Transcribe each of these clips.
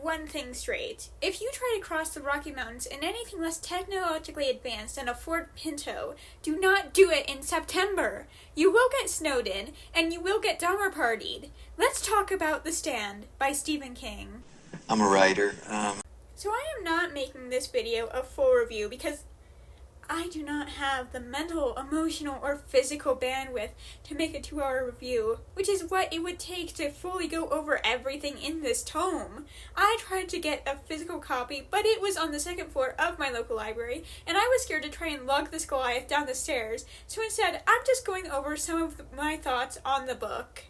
one thing straight. If you try to cross the Rocky Mountains in anything less technologically advanced than a Ford Pinto, do not do it in September. You will get snowed in, and you will get Dahmer partied. Let's talk about The Stand by Stephen King. I'm a writer. So I am not making this video a full review because I do not have the mental, emotional, or physical bandwidth to make a 2-hour review, which is what it would take to fully go over everything in this tome. I tried to get a physical copy, but it was on the second floor of my local library, and I was scared to try and lug this Goliath down the stairs, so instead I'm just going over some of my thoughts on the book.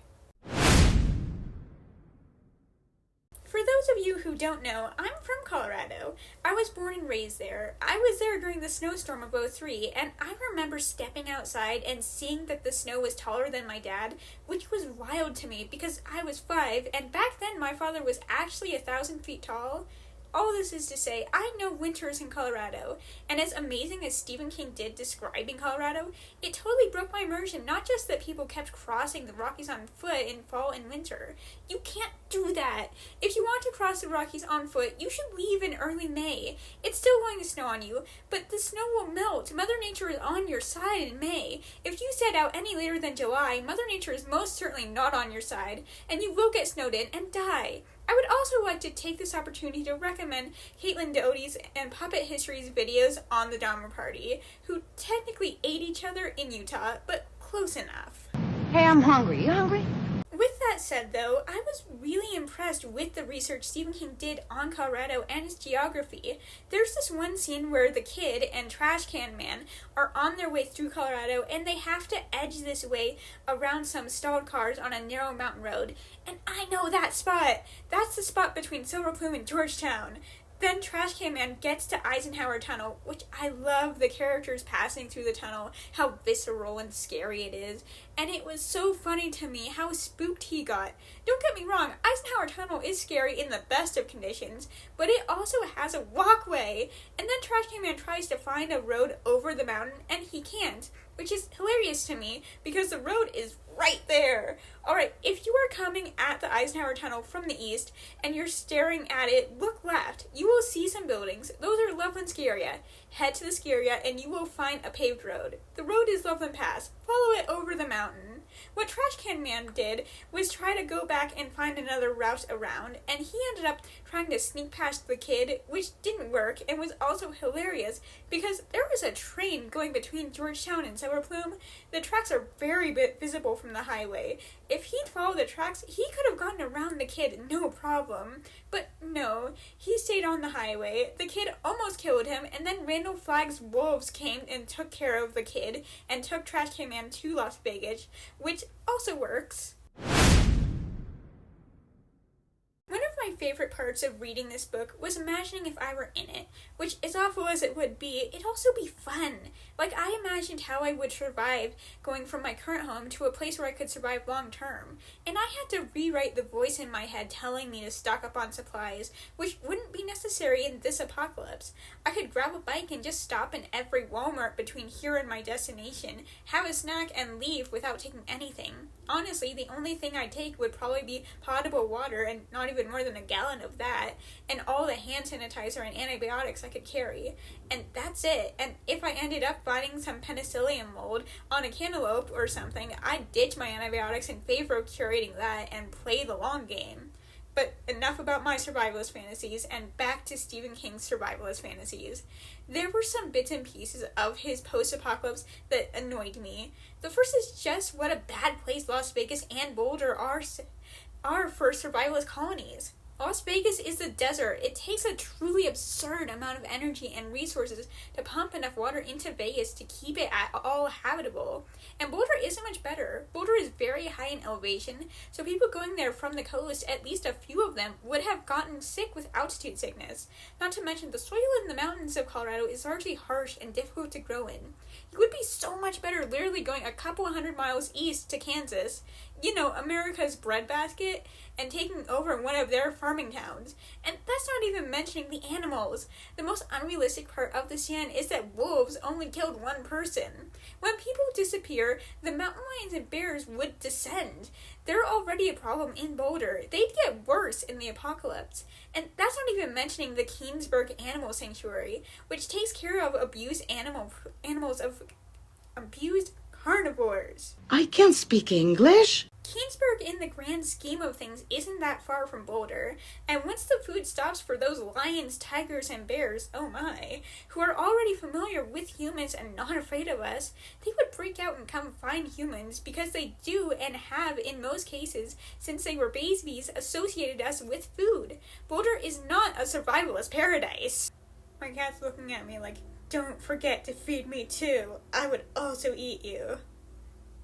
For those of you who don't know, I'm from Colorado. I was born and raised there. I was there during the snowstorm of '03, and I remember stepping outside and seeing that the snow was taller than my dad, which was wild to me because I was 5, and back then my father was actually 1,000 feet tall. All this is to say, I know winters in Colorado, and as amazing as Stephen King did describing Colorado, it totally broke my immersion, not just that people kept crossing the Rockies on foot in fall and winter. You can't do that. If you want to cross the Rockies on foot, you should leave in early May. It's still going to snow on you, but the snow will melt. Mother Nature is on your side in May. If you set out any later than July, Mother Nature is most certainly not on your side, and you will get snowed in and die. I would also like to take this opportunity to recommend Caitlin Doughty's and Puppet History's videos on the Dahmer Party, who technically ate each other in Utah, but close enough. Hey, I'm hungry. You hungry? With that said, though, I was really impressed with the research Stephen King did on Colorado and its geography. There's this one scene where the kid and Trash Can Man are on their way through Colorado, and they have to edge this way around some stalled cars on a narrow mountain road. And I know that spot! That's the spot between Silver Plume and Georgetown. Then Trash Can Man gets to Eisenhower Tunnel, which I love the characters passing through the tunnel, how visceral and scary it is, and it was so funny to me how spooked he got. Don't get me wrong, Eisenhower Tunnel is scary in the best of conditions, but it also has a walkway, and then Trash Can Man tries to find a road over the mountain, and he can't, which is hilarious to me, because the road is right there. Alright, if you are coming at the Eisenhower Tunnel from the east, and you're staring at it, look left. You will see some buildings. Those are Loveland Ski Area. Head to the ski area, and you will find a paved road. The road is Loveland Pass. Follow it over the mountain. What Trash Can Man did was try to go back and find another route around, and he ended up trying to sneak past the kid, which didn't work, and was also hilarious, because there was a train going between Georgetown and Silver Plume. The tracks are very visible from the highway. If he'd followed the tracks, he could have gotten around the kid, no problem. But no, he stayed on the highway. The kid almost killed him, and then Randall Flagg's wolves came and took care of the kid, and took Trash Can Man to Las Vegas, which also works. One of my favorite parts of reading this book was imagining if I were in it, which, as awful as it would be, it'd also be fun. Like, I imagined how I would survive going from my current home to a place where I could survive long term, and I had to rewrite the voice in my head telling me to stock up on supplies, which wouldn't be necessary in this apocalypse. I could grab a bike and just stop in every Walmart between here and my destination, have a snack, and leave without taking anything. Honestly, the only thing I'd take would probably be potable water, and not even more than a gallon of that, and all the hand sanitizer and antibiotics I could carry. And that's it. And if I ended up finding some penicillium mold on a cantaloupe or something, I'd ditch my antibiotics in favor of curating that and play the long game. But enough about my survivalist fantasies, and back to Stephen King's survivalist fantasies. There were some bits and pieces of his post-apocalypse that annoyed me. The first is just what a bad place Las Vegas and Boulder are for survivalist colonies. Las Vegas is the desert. It takes a truly absurd amount of energy and resources to pump enough water into Vegas to keep it at all habitable. And Boulder isn't much better. Boulder is very high in elevation, so people going there from the coast, at least a few of them, would have gotten sick with altitude sickness. Not to mention, the soil in the mountains of Colorado is largely harsh and difficult to grow in. It would be so much better literally going a couple 100 miles east to Kansas. America's breadbasket and taking over one of their farming towns. And that's not even mentioning the animals. The most unrealistic part of the stand is that wolves only killed one person. When people disappear, the mountain lions and bears would descend. They're already a problem in Boulder. They'd get worse in the apocalypse. And that's not even mentioning the Keensburg Animal Sanctuary, which takes care of abused animals of abused carnivores. I can speak English. Keensburg, in the grand scheme of things, isn't that far from Boulder, and once the food stops for those lions, tigers, and bears, oh my, who are already familiar with humans and not afraid of us, they would freak out and come find humans, because they do and have, in most cases, since they were babies, associated us with food. Boulder is not a survivalist paradise. My cat's looking at me like, don't forget to feed me too. I would also eat you.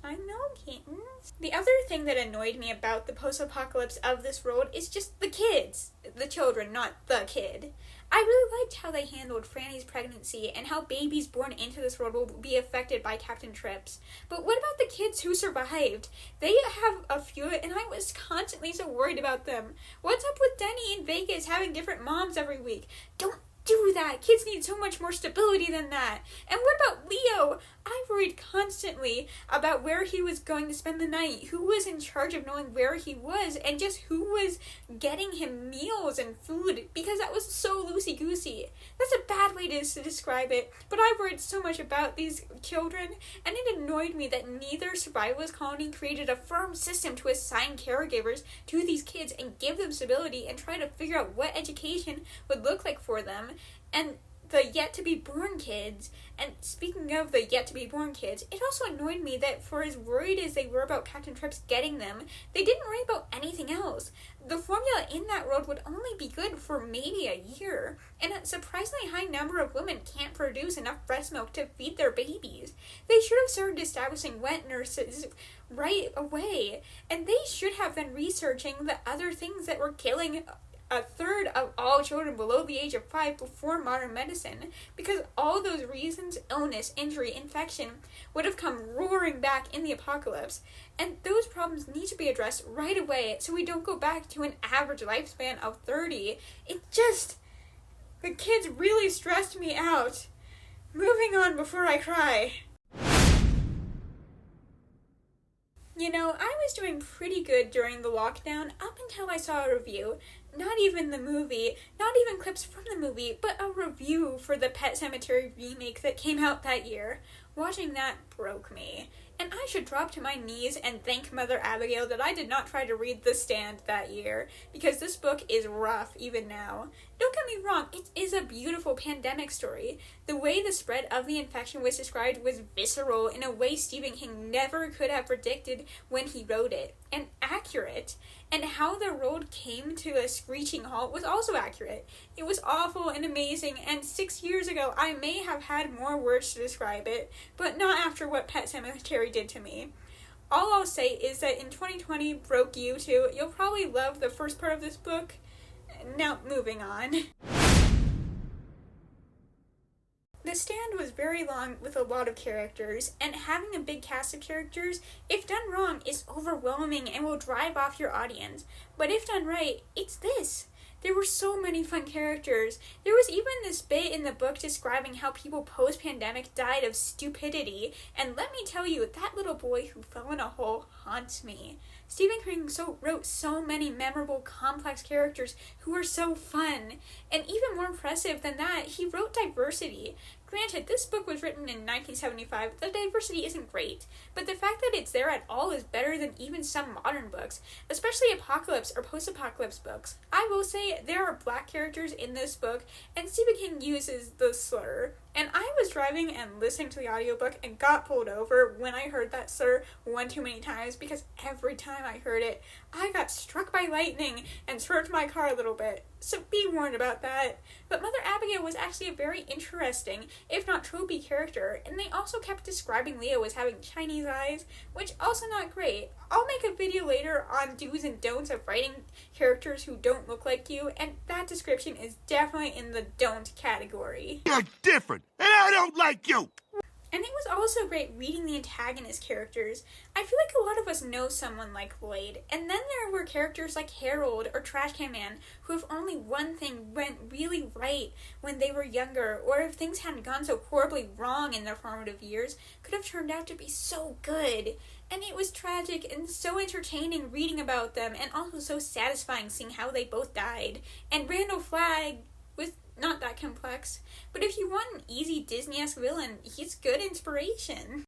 I know, kittens. The other thing that annoyed me about the post-apocalypse of this world is just the kids. The children, not the kid. I really liked how they handled Franny's pregnancy and how babies born into this world will be affected by Captain Trips. But what about the kids who survived? They have a few, and I was constantly so worried about them. What's up with Denny in Vegas having different moms every week? Don't do that. Kids need so much more stability than that. And what about Leo? I worried constantly about where he was going to spend the night, who was in charge of knowing where he was, and just who was getting him meals and food, because that was so loosey-goosey. That's a bad way to describe it, but I worried so much about these children, and it annoyed me that neither survivalist colony created a firm system to assign caregivers to these kids and give them stability and try to figure out what education would look like for them. And the yet-to-be-born kids, and speaking of the yet-to-be-born kids, it also annoyed me that for as worried as they were about Captain Trips getting them, they didn't worry about anything else. The formula in that world would only be good for maybe a year, and a surprisingly high number of women can't produce enough breast milk to feed their babies. They should have started establishing wet nurses right away, and they should have been researching the other things that were killing a third of all children below the age of 5 before modern medicine, because all those reasons, illness, injury, infection, would have come roaring back in the apocalypse, and those problems need to be addressed right away so we don't go back to an average lifespan of 30. The kids really stressed me out. Moving on before I cry. I was doing pretty good during the lockdown up until I saw a review. Not even the movie, not even clips from the movie, but a review for the Pet Sematary remake that came out that year. Watching that broke me. And I should drop to my knees and thank Mother Abigail that I did not try to read The Stand that year, because this book is rough even now. Don't get me wrong, it is a beautiful pandemic story. The way the spread of the infection was described was visceral in a way Stephen King never could have predicted when he wrote it, and accurate. And how the world came to a screeching halt was also accurate. It was awful and amazing, and 6 years ago I may have had more words to describe it, but not after what Pet Sematary did to me. All I'll say is that in 2020 broke you too. You'll probably love the first part of this book. Now, moving on. The Stand was very long with a lot of characters, and having a big cast of characters, if done wrong, is overwhelming and will drive off your audience. But if done right, it's this. There were so many fun characters. There was even this bit in the book describing how people post-pandemic died of stupidity, and let me tell you, that little boy who fell in a hole haunts me. Stephen King wrote so many memorable, complex characters who are so fun. And even more impressive than that, he wrote diversity. Granted, this book was written in 1975, the diversity isn't great, but the fact that it's there at all is better than even some modern books, especially apocalypse or post-apocalypse books. I will say there are black characters in this book, and Stephen King uses the slur. And I was driving and listening to the audiobook and got pulled over when I heard that slur one too many times, because every time I heard it, I got struck by lightning and swerved my car a little bit. So be warned about that. But Mother Abigail was actually a very interesting, if not tropey character, and they also kept describing Leo as having Chinese eyes, which also not great. I'll make a video later on do's and don'ts of writing characters who don't look like you, and that description is definitely in the don't category. You're different, and I don't like you! And it was also great reading the antagonist characters. I feel like a lot of us know someone like Lloyd, and then there were characters like Harold or Trash Can Man, who if only one thing went really right when they were younger, or if things hadn't gone so horribly wrong in their formative years, could have turned out to be so good. And it was tragic and so entertaining reading about them, and also so satisfying seeing how they both died. And Randall Flagg was not that complex, but if you want an easy Disney-esque villain, he's good inspiration.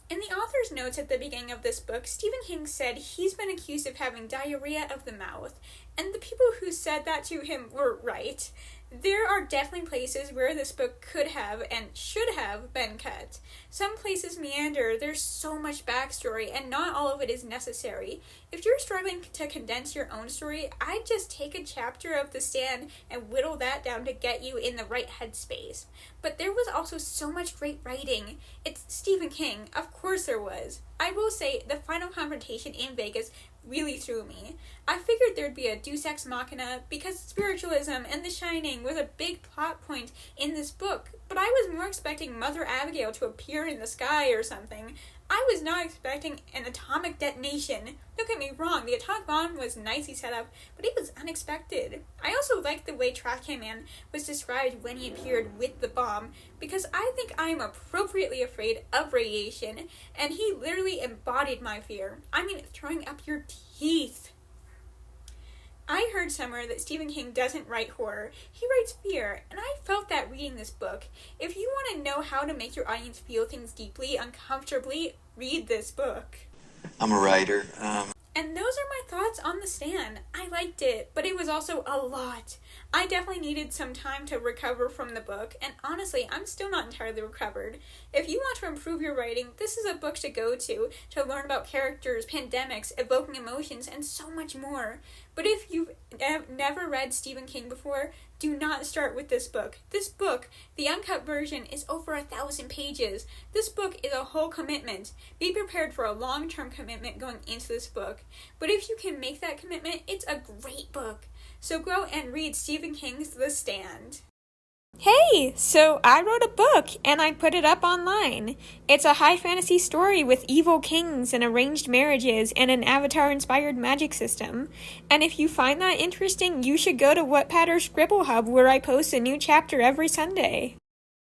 In the author's notes at the beginning of this book, Stephen King said he's been accused of having diarrhea of the mouth, and the people who said that to him were right. There are definitely places where this book could have and should have been cut. Some places meander, there's so much backstory, and not all of it is necessary. If you're struggling to condense your own story, I'd just take a chapter of The Stand and whittle that down to get you in the right headspace. But there was also so much great writing. It's Stephen King, of course there was. I will say, the final confrontation in Vegas really threw me. I figured there'd be a Deus Ex Machina because spiritualism and The Shining was a big plot point in this book, but I was more expecting Mother Abigail to appear in the sky or something. I was not expecting an atomic detonation. Don't get me wrong, the atomic bomb was nicely set up, but it was unexpected. I also liked the way Trash Can Man was described when he appeared with the bomb, because I think I am appropriately afraid of radiation, and he literally embodied my fear. I mean, throwing up your teeth. I heard somewhere that Stephen King doesn't write horror, he writes fear, and I felt that reading this book. If you want to know how to make your audience feel things deeply, uncomfortably, read this book. I'm a writer. And those are my thoughts on The Stand. I liked it, but it was also a lot. I definitely needed some time to recover from the book, and honestly, I'm still not entirely recovered. If you want to improve your writing, this is a book to go to learn about characters, pandemics, evoking emotions, and so much more. But if you've never read Stephen King before, do not start with this book. This book, the uncut version, is over 1,000 pages. This book is a whole commitment. Be prepared for a long-term commitment going into this book. But if you can make that commitment, it's a great book. So go and read Stephen King's The Stand. Hey, so I wrote a book and I put it up online. It's a high fantasy story with evil kings and arranged marriages and an Avatar-inspired magic system. And if you find that interesting, you should go to Wattpad or Scribble Hub where I post a new chapter every Sunday.